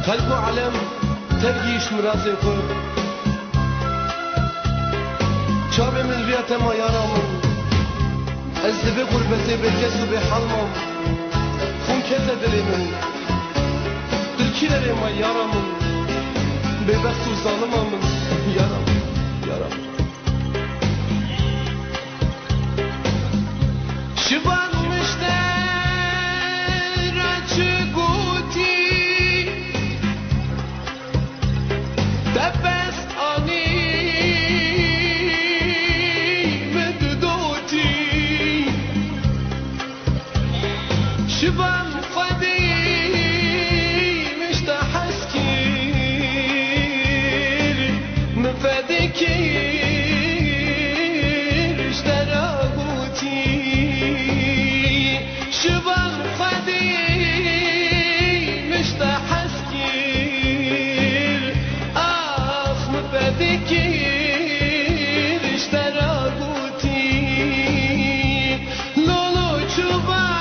قلب و علم ترگیش مرازی خود چاب من ریت ما یارامون از دبی غربتی به کس و به حلمم خون کت دلی من دلکی دلی ما یارامون به بخت و ظالمامون یارام یارام شبان شبان قديم اشتحس كير مفادكير اشتراغوتي شبان قديم اشتحس كير اخ مفادكير اشتراغوتي لولو شبان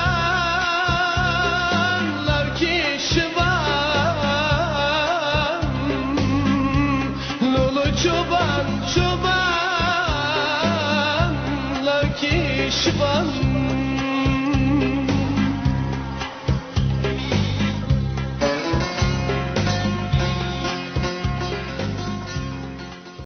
çoban çoban lakin şivan